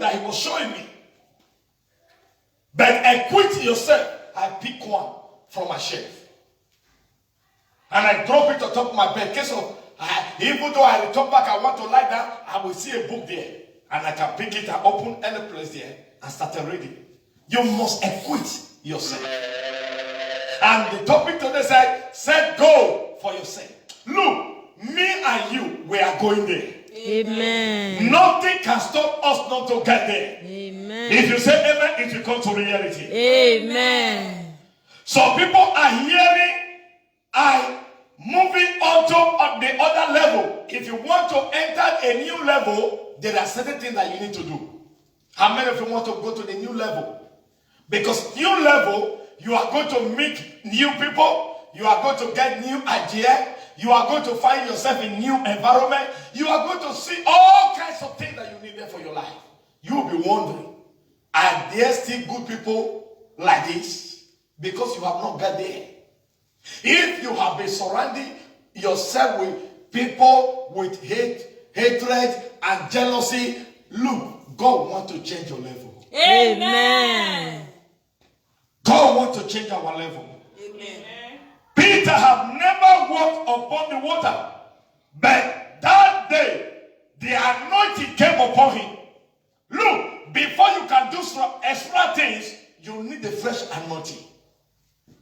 that he was showing me. But equip yourself. I pick one from my shelf. And I drop it on top of my bed. Case of, even though I return back, I want to lie down, I will see a book there. And I can pick it and open any place there and start reading. You must equip yourself. And the topic today said, set goal for yourself. Look, me and you, we are going there. Amen. Nothing can stop us not to get there. Amen. If you say amen, it will come to reality. Amen. So people are hearing, I moving on to the other level. If you want to enter a new level, there are certain things that you need to do. How many of you want to go to the new level? Because new level, you are going to meet new people. You are going to get new ideas. You are going to find yourself in new environment. You are going to see all kinds of things that you need there for your life. You will be wondering, are there still good people like this? Because you have not got there. If you have been surrounding yourself with people with hatred and jealousy, look, God wants to change your level. Amen. God wants to change our level. Amen. Peter had never walked upon the water, but that day the anointing came upon him. Look, before you can do extra things, you need the fresh anointing.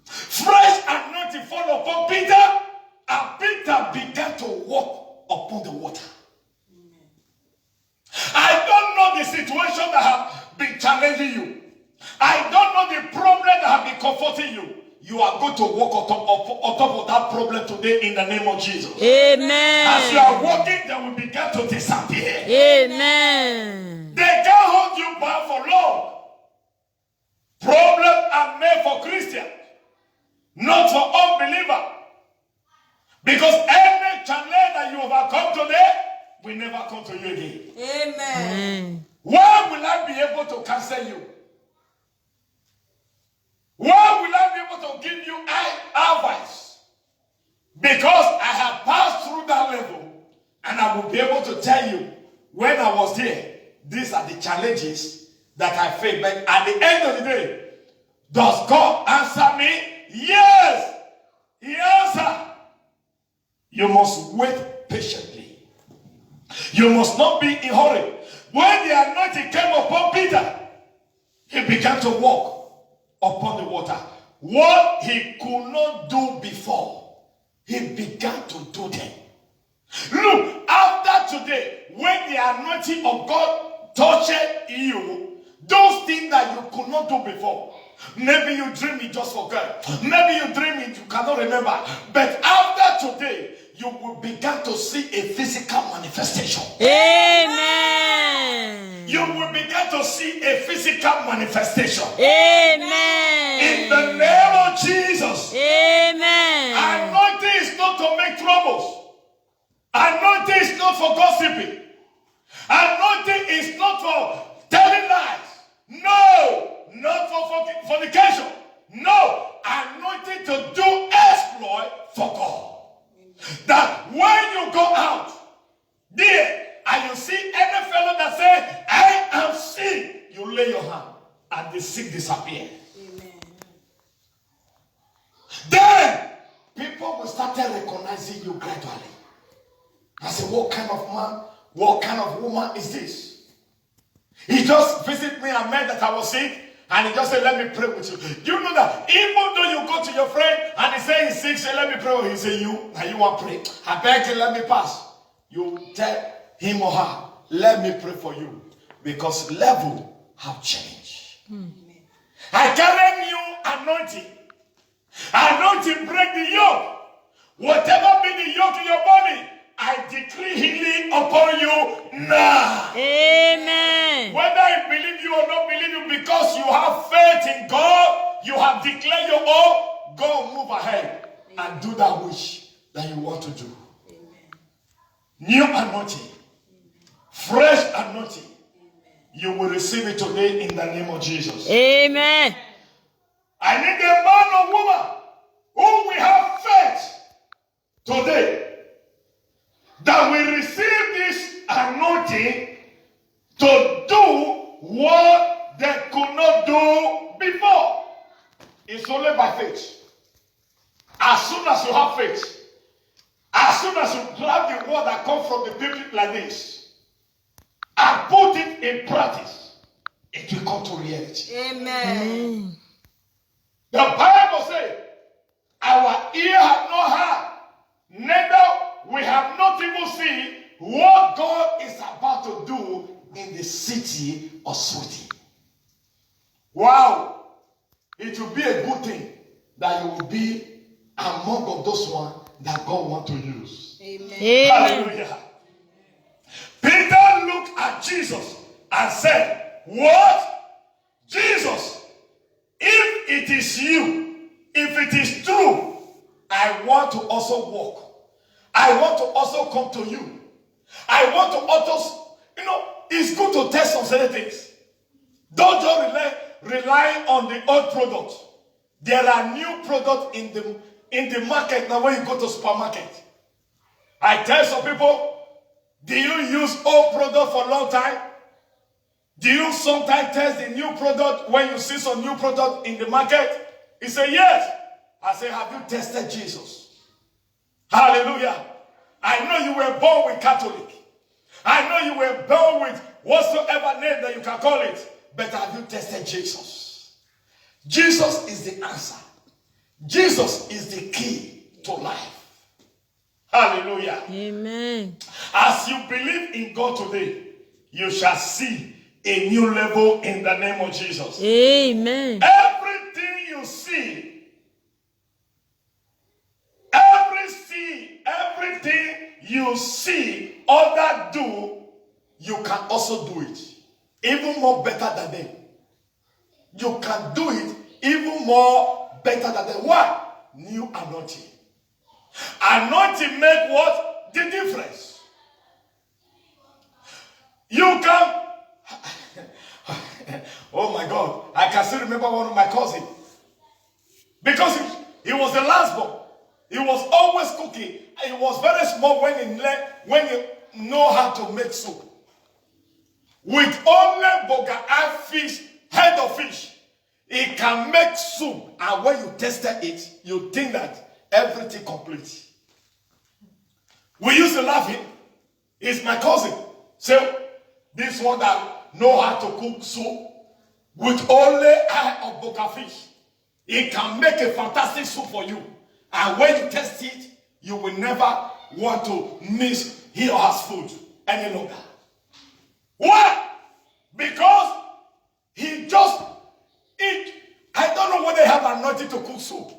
Fresh anointing fall upon Peter, and Peter began to walk upon the water. Amen. I don't know the situation that have been challenging you. I don't know the problem that have been comforting you. You are going to walk on top of that problem today in the name of Jesus. Amen. As you are walking, they will begin to disappear. Amen. They can't hold you back for long. Problems are made for Christians, not for unbelievers. Because every challenge that you overcome today will never come to you again. Amen. Where will I be able to cancel you? Where will I be able to give you advice? Because I have passed through that level, and I will be able to tell you when I was there, these are the challenges that I faced. But at the end of the day, does God answer me? Yes, He answered. You must wait patiently. You must not be in a hurry. When the anointing came upon Peter, he began to walk upon the water. What he could not do before, he began to do then. Look, after today, when the anointing of God touched you, those things that you could not do before, maybe you dream it just forgot. Maybe you dream it, you cannot remember. But after today, you will begin to see a physical manifestation. Amen. You will begin to see a physical manifestation. Amen. In the name of Jesus. Amen. Anointing is not to make troubles. Anointing is not for gossiping. Anointing is not for telling lies. No, not for fornication. No, anointing to do exploit for God. That when you go out there and you see any fellow that says, I am sick, you lay your hand and the sick disappear. Amen. Then people will start recognizing you gradually. I say, what kind of man, what kind of woman is this? He just visited me and met that I was sick. And he just said, let me pray with you. You know that even though you go to your friend and he say he's sick, say, let me pray with you. He say, you want to pray. I beg you, let me pass. You tell him or her, let me pray for you. Because level have changed. I carry new anointing. Anointing break the yoke. Whatever be the yoke in your body, I decree healing upon you now. Amen. Whether I believe you or not believe you, because you have faith in God, you have declared your own, go move ahead and do that which that you want to do. Amen. New anointing, fresh anointing. You will receive it today in the name of Jesus. Amen. I need a man or woman who will have faith today that will receive this anointing to do what they could not do before. It's only by faith. As soon as you have faith, as soon as you grab the word that comes from the pulpit like this and put it in practice, it will come to reality. Amen. The Bible says, our ear have not heard, neither we have not even seen what God is about to do in the city of Sweetie. Wow! It will be a good thing that you will be among of those ones that God wants to use. Amen. Hallelujah. Peter looked at Jesus and said, what? Jesus, if it is you, if it is true, I want to also walk. I want to also come to you. I want to also, it's good to test some certain things. Don't just rely on the old product. There are new products in the market now when you go to supermarket. I tell some people, do you use old product for a long time? Do you sometimes test the new product when you see some new product in the market? He said, yes. I say, have you tested Jesus? Hallelujah. I know you were born with Catholic. I know you were born with whatsoever name that you can call it. But have you tested Jesus? Jesus is the answer. Jesus is the key to life. Hallelujah. Amen. As you believe in God today, you shall see a new level in the name of Jesus. Amen. Everything you see, everything you see others do, you can also do it. Even more better than them. You can do it even more better than them. Why? New anointing. Anointing make what? The difference. You can. Oh my God. I can still remember one of my cousins. Because he was the last born. He was always cooking. He was very small when he know how to make soup. With only boga eye fish, head of fish, he can make soup. And when you tested it, you think that everything complete. We used to laugh him. He's my cousin. So this one that know how to cook soup with only eye of boga fish, he can make a fantastic soup for you. And when you test it, you will never want to miss he or her food any longer. Why? Because he just eat. I don't know whether they have anointing to cook soup.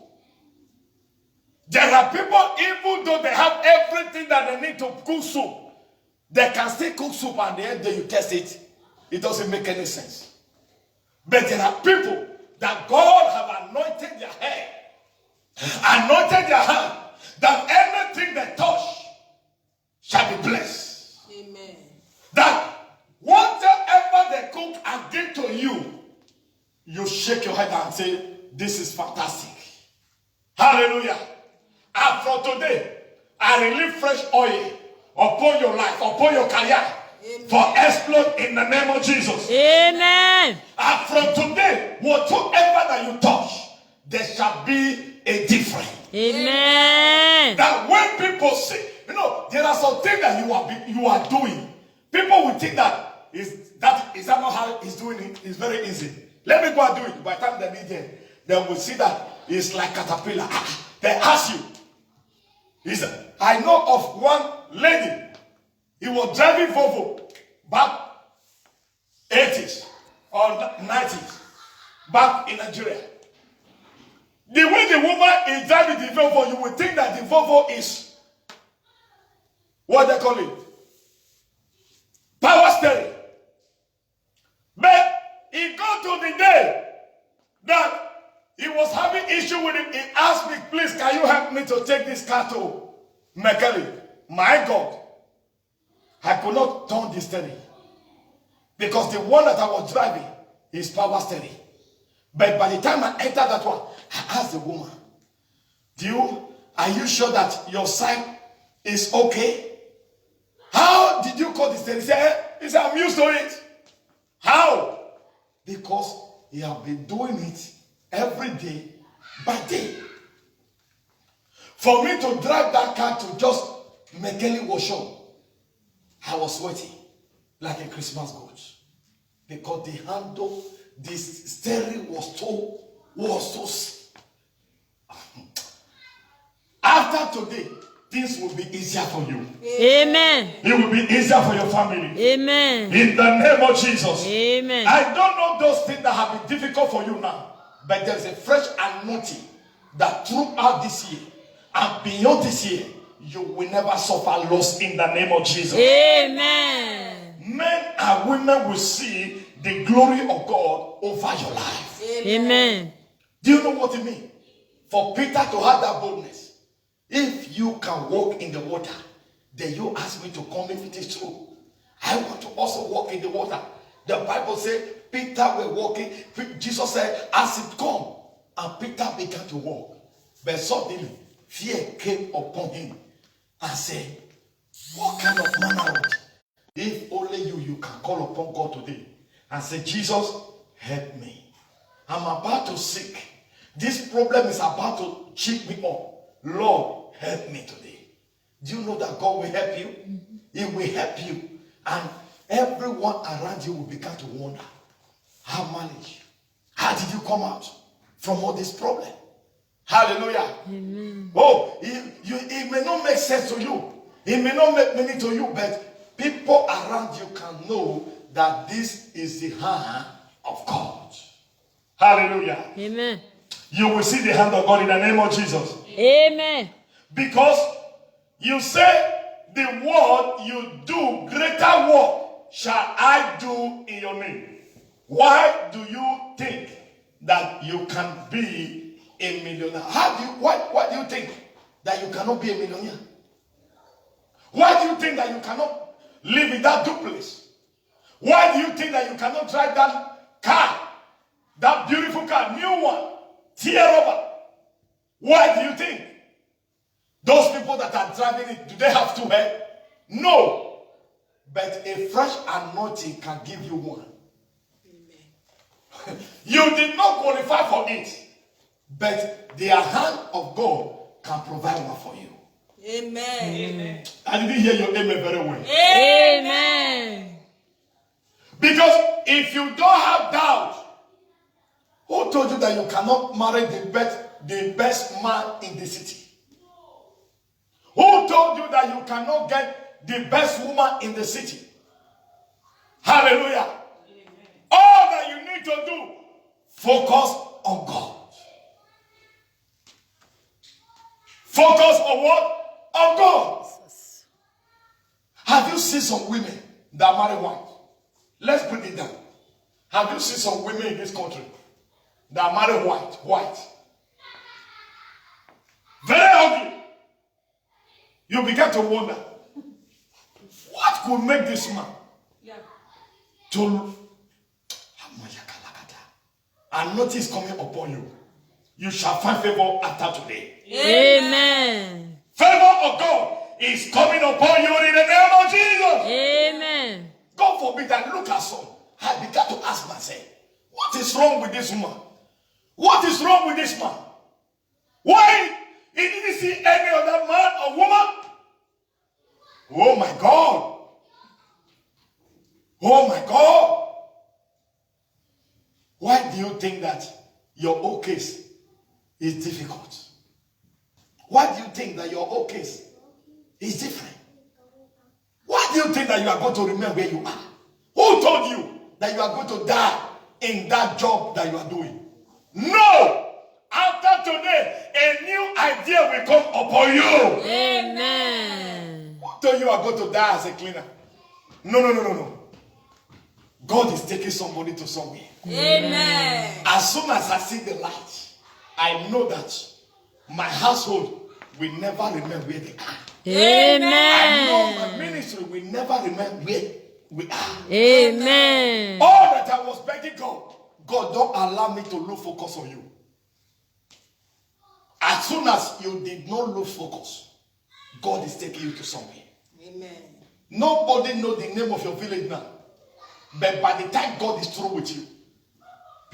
There are people, even though they have everything that they need to cook soup, they can still cook soup and the end day you test it, it doesn't make any sense. But there are people that God have anointed their head, anointed their hand, that anything they touch shall be blessed. Amen. That whatever they cook and give to you, you shake your head and say, this is fantastic. Hallelujah. And from today, I release fresh oil upon your life, upon your career. Amen. For exploit in the name of Jesus. Amen. And from today, whatsoever that you touch, there shall be a difference. Amen. That when people say, there are some things that you are doing. People will think that is that not how he's doing it? It's very easy. Let me go and do it. By the time they need it, they will see that it's like caterpillar. They ask you. I know of one lady. He was driving Volvo back 80s or 90s back in Nigeria. The way the woman is driving the Volvo, you would think that the Volvo is what they call it, power steering. But he got to the day that he was having issue with it. He asked me, please, can you help me to take this car to mechanic? My God, I could not turn the steering because the one that I was driving is power steering. But by the time I entered that one, I asked the woman, are you sure that your side is okay? How did you call the steering? He said, I'm used to it. How? Because he has been doing it every day by day. For me to drive that car to just Mekele Workshop, I was sweating like a Christmas goat. Because the handle, the steering was so after today, things will be easier for you. Amen. It will be easier for your family. Amen. In the name of Jesus. Amen. I don't know those things that have been difficult for you now, but there's a fresh anointing that throughout this year and beyond this year, you will never suffer loss in the name of Jesus. Amen. Men and women will see the glory of God over your life. Amen. Do you know what it means? For Peter to have that boldness. If you can walk in the water, then you ask me to come if it is true. I want to also walk in the water. The Bible says Peter were walking. Jesus said, as it come, and Peter began to walk. But suddenly, fear came upon him and said, what kind of man are you? If only you can call upon God today and say, Jesus, help me. I'm about to sick. This problem is about to cheat me up. Lord, help me today. Do you know that God will help you? He will help you. And everyone around you will begin to wonder, how manage? How did you come out from all this problem? Hallelujah. Amen. Oh, it may not make sense to you. It may not make meaning to you, but people around you can know that this is the hand of God. Hallelujah. Amen. You will see the hand of God in the name of Jesus. Amen. Because you say the word you do, greater work shall I do in your name. Why do you think that you can be a millionaire? Why do you think that you cannot be a millionaire? Why do you think that you cannot live in that duplex? Why do you think that you cannot drive that car? That beautiful car, new one, tear over. Why do you think? Those people that are driving it, do they have two heads? No. But a fresh anointing can give you one. Amen. You did not qualify for it. But the hand of God can provide one for you. Amen. Amen. I didn't hear your amen very well. Amen. Because if you don't have doubt, who told you that you cannot marry the best man in the city? Who told you that you cannot get the best woman in the city? Hallelujah. Amen. All that you need to do, focus on God. Focus on what? On God. Have you seen some women that marry white? Let's bring it down. Have you seen some women in this country that marry white? Very ugly. You begin to wonder, what could make this man to and notice coming upon you? You shall find favor after today. Amen. Favor of God is coming upon you in the name of Jesus. Amen. God forbid I look at some. I began to ask myself, what is wrong with this woman? What is wrong with this man? Why he didn't see any other man or woman? Oh my God. Oh my God. Why do you think that your own case is difficult? Why do you think that your own case is different? Why do you think that you are going to remain where you are? Who told you that you are going to die in that job that you are doing? No! After today, a new idea will come upon you. Amen. Who told you are going to die as a cleaner? No. God is taking somebody to somewhere. Amen. As soon as I see the light, I know that my household will never remain where they are. Amen. I know my ministry will never remain where we are. Amen. All that I was begging God, God, don't allow me to lose focus on you. As soon as you did not lose focus, God is taking you to somewhere. Amen. Nobody knows the name of your village now. But by the time God is through with you,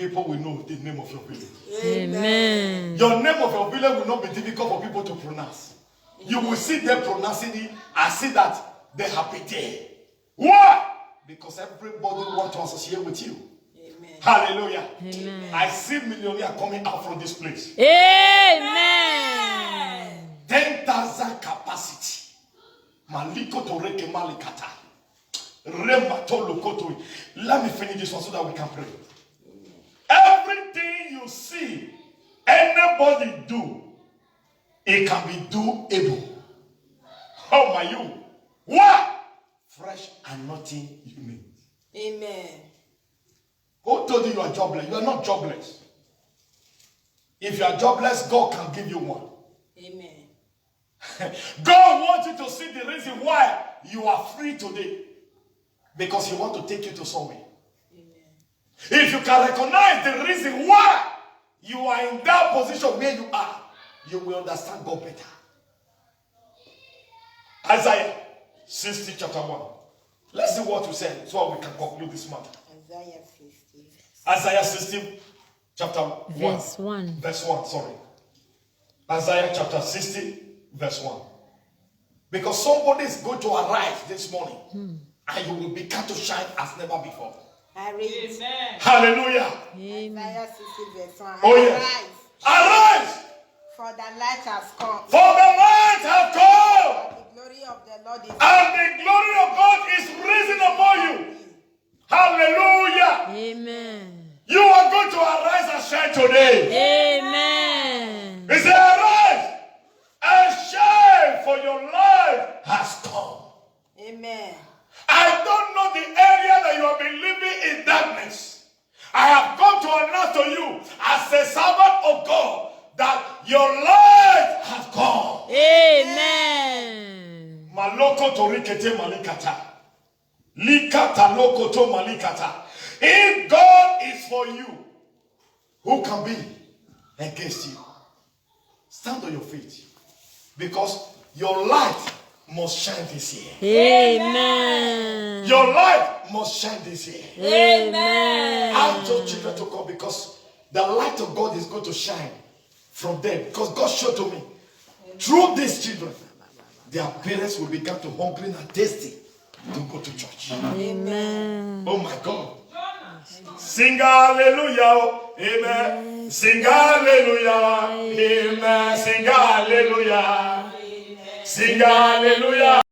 people will know the name of your village. Amen. Your name of your village will not be difficult for people to pronounce. You will see them pronouncing it and see that they have been there. Why? Because everybody wants to associate with you. Amen. Hallelujah. Amen. I see millionaires coming out from this place. Amen. 10,000 capacity. Maliko toreke malikata. Rema tolokoto. Let me finish this one so that we can pray. Everything you see anybody do, it can be doable. How are you? What? Fresh and nothing you need. Amen. Who told you you are jobless? You are not jobless. If you are jobless, God can give you one. Amen. God wants you to see the reason why you are free today. Because He wants to take you to somewhere. Amen. If you can recognize the reason why you are in that position where you are, you will understand God better. Isaiah 60 chapter 1. Let's see what you said so we can conclude this matter. Isaiah 60. Isaiah 60 chapter 1. Verse 1. Verse 1, sorry. Isaiah chapter 60 verse 1. Because somebody is going to arise this morning and you will begin to shine as never before. I read. Amen. Hallelujah. Isaiah 60 verse 1. Oh yes. Arise. For the light has come. For the light has come. And the glory of the Lord is And the glory of God is risen upon you. Hallelujah. Amen. You are going to arise and shine today. Amen. He said, arise and shine, for your light has come. Amen. I don't know the area that you have been living in darkness. I have come to announce to you as a servant of God that your light has come. Amen. Maloko torikete malikata. Likata loko to malikata. If God is for you, who can be against you? Stand on your feet. Because your light must shine this year. Amen. Your light must shine this year. Amen. I told children to come because the light of God is going to shine from them. Because God showed to me, through these children, their parents will become to hungry and thirsty to go to church. Amen. Oh my God. Sing hallelujah. Amen. Sing hallelujah. Amen. Sing hallelujah. Sing hallelujah.